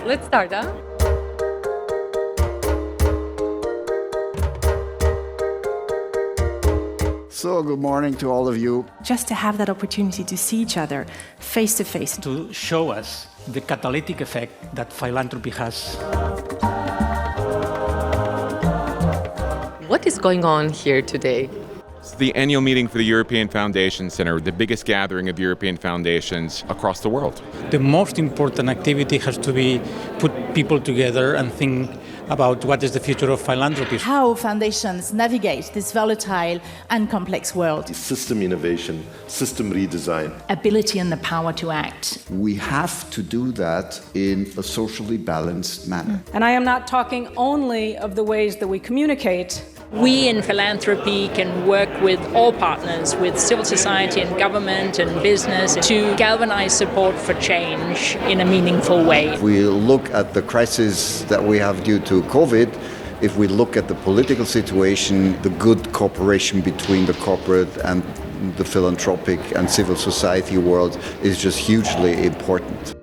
let's start, huh? So, good morning to all of you. Just to have that opportunity to see each other face to face. To show us the catalytic effect that philanthropy has. What is going on here today? It's the annual meeting for the European Foundation Center, the biggest gathering of European foundations across the world. The most important activity has to be put people together and think about what is the future of philanthropy. How foundations navigate this volatile and complex world. System innovation, system redesign. Ability and the power to act. We have to do that in a socially balanced manner. And I am not talking only of the ways that we communicate. We in philanthropy can work with all partners, with civil society and government and business, to galvanize support for change in a meaningful way. If we look at the crisis that we have due to COVID, if we look at the political situation, the good cooperation between the corporate and the philanthropic and civil society world is just hugely important.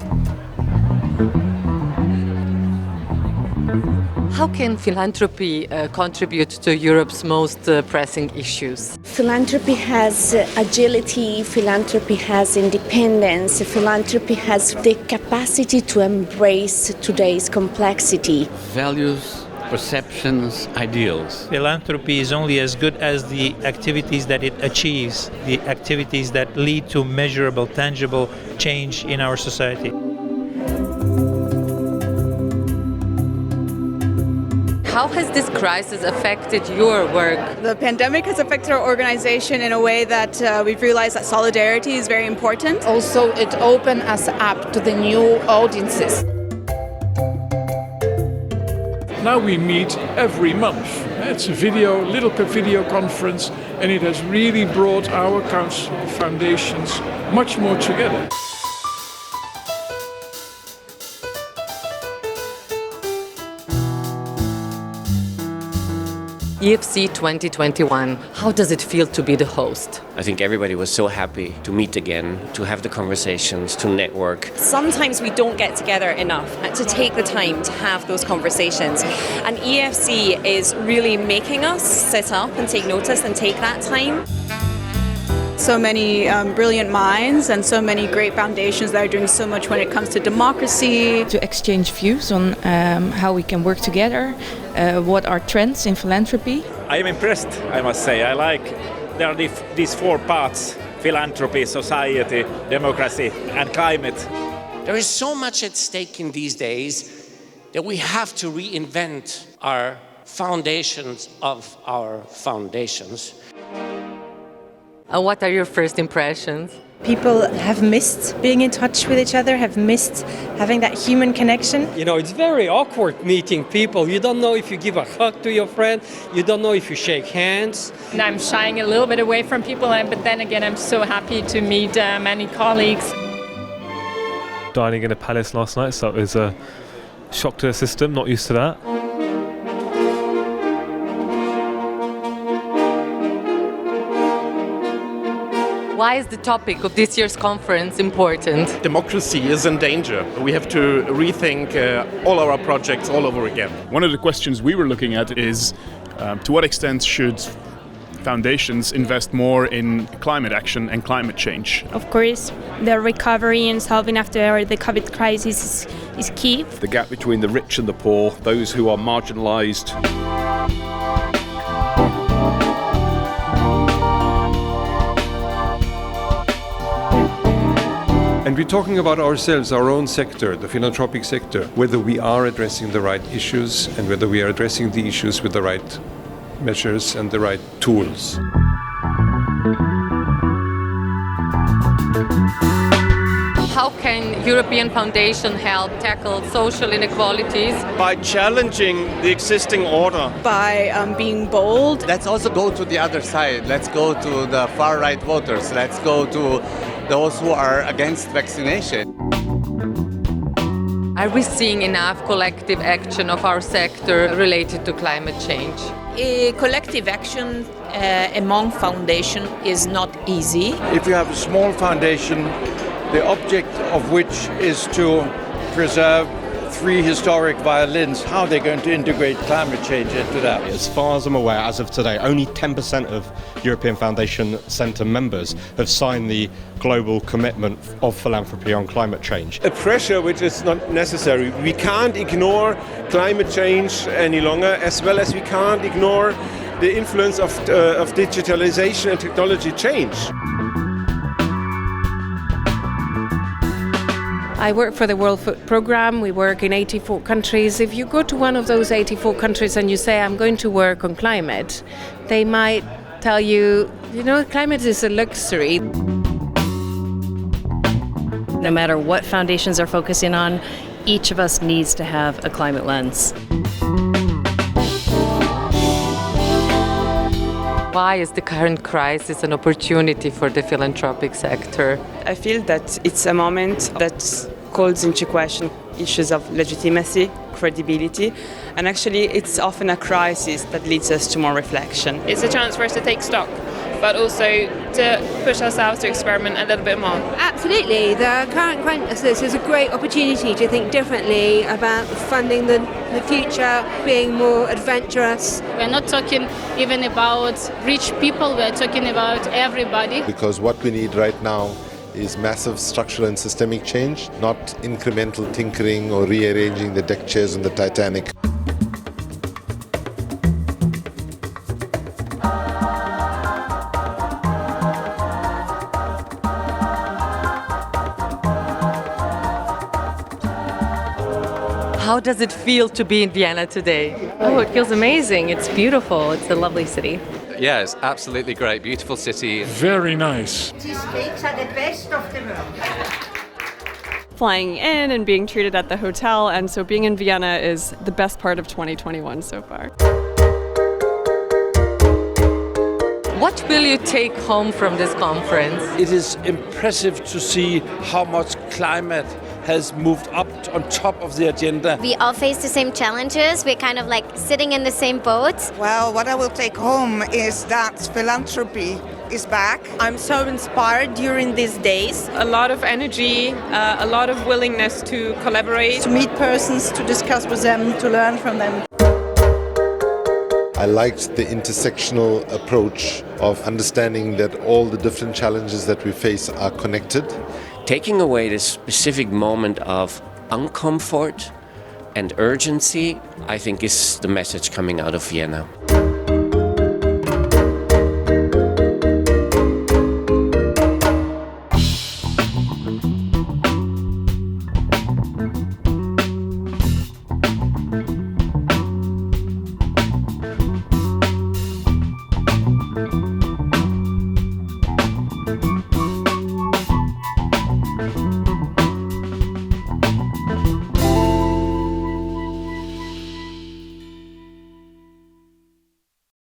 How can philanthropy contribute to Europe's most pressing issues? Philanthropy has agility, philanthropy has independence, philanthropy has the capacity to embrace today's complexity. Values, perceptions, ideals. Philanthropy is only as good as the activities that it achieves, the activities that lead to measurable, tangible change in our society. How has this crisis affected your work? The pandemic has affected our organization in a way that we've realized that solidarity is very important. Also, it opened us up to the new audiences. Now we meet every month. It's a little video conference, and it has really brought our foundations much more together. ERSTE 2021, how does it feel to be the host? I think everybody was so happy to meet again, to have the conversations, to network. Sometimes we don't get together enough to take the time to have those conversations. And ERSTE is really making us sit up and take notice and take that time. So many brilliant minds and so many great foundations that are doing so much when it comes to democracy. To exchange views on how we can work together, what are trends in philanthropy. I am impressed, I must say. There are these four parts: philanthropy, society, democracy and climate. There is so much at stake in these days that we have to reinvent our foundations of our foundations. What are your first impressions? People have missed being in touch with each other, have missed having that human connection. You know, it's very awkward meeting people. You don't know if you give a hug to your friend. You don't know if you shake hands. And I'm shying a little bit away from people, but then again, I'm so happy to meet many colleagues. Dining in a palace last night, so it was a shock to the system, not used to that. Why is the topic of this year's conference important? Democracy is in danger. We have to rethink all our projects all over again. One of the questions we were looking at is to what extent should foundations invest more in climate action and climate change? Of course, the recovery and solving after the COVID crisis is key. The gap between the rich and the poor, those who are marginalized. And we're talking about ourselves, our own sector, the philanthropic sector, whether we are addressing the right issues and whether we are addressing the issues with the right measures and the right tools. How can European Foundation help tackle social inequalities? By challenging the existing order. By being bold. Let's also go to the other side. Let's go to the far-right voters. Let's go to those who are against vaccination. Are we seeing enough collective action of our sector related to climate change? A collective action among foundations is not easy. If you have a small foundation, the object of which is to preserve 3 historic violins. How are they going to integrate climate change into that? As far as I'm aware, as of today, only 10% of European Foundation Centre members have signed the global commitment of philanthropy on climate change. A pressure which is not necessary. We can't ignore climate change any longer, as well as we can't ignore the influence of digitalization and technology change. I work for the World Food Programme. We work in 84 countries. If you go to one of those 84 countries and you say, I'm going to work on climate, they might tell you, climate is a luxury. No matter what foundations are focusing on, each of us needs to have a climate lens. Why is the current crisis an opportunity for the philanthropic sector? I feel that it's a moment that calls into question issues of legitimacy, credibility, and actually it's often a crisis that leads us to more reflection. It's a chance for us to take stock, but also to push ourselves to experiment a little bit more. Absolutely. The current crisis is a great opportunity to think differently about funding the future, being more adventurous. We're not talking even about rich people, we're talking about everybody. Because what we need right now is massive structural and systemic change, not incremental tinkering or rearranging the deck chairs on the Titanic. How does it feel to be in Vienna today? Oh, it feels amazing. It's beautiful. It's a lovely city. Yeah, it's absolutely great. Beautiful city. Very nice. These steaks are the best of the world. Flying in and being treated at the hotel, and so being in Vienna is the best part of 2021 so far. What will you take home from this conference? It is impressive to see how much climate has moved up on top of the agenda. We all face the same challenges. We're kind of like sitting in the same boat. Well, what I will take home is that philanthropy is back. I'm so inspired during these days. A lot of energy, a lot of willingness to collaborate. To meet persons, to discuss with them, to learn from them. I liked the intersectional approach of understanding that all the different challenges that we face are connected. Taking away this specific moment of uncomfort and urgency, I think is the message coming out of Vienna.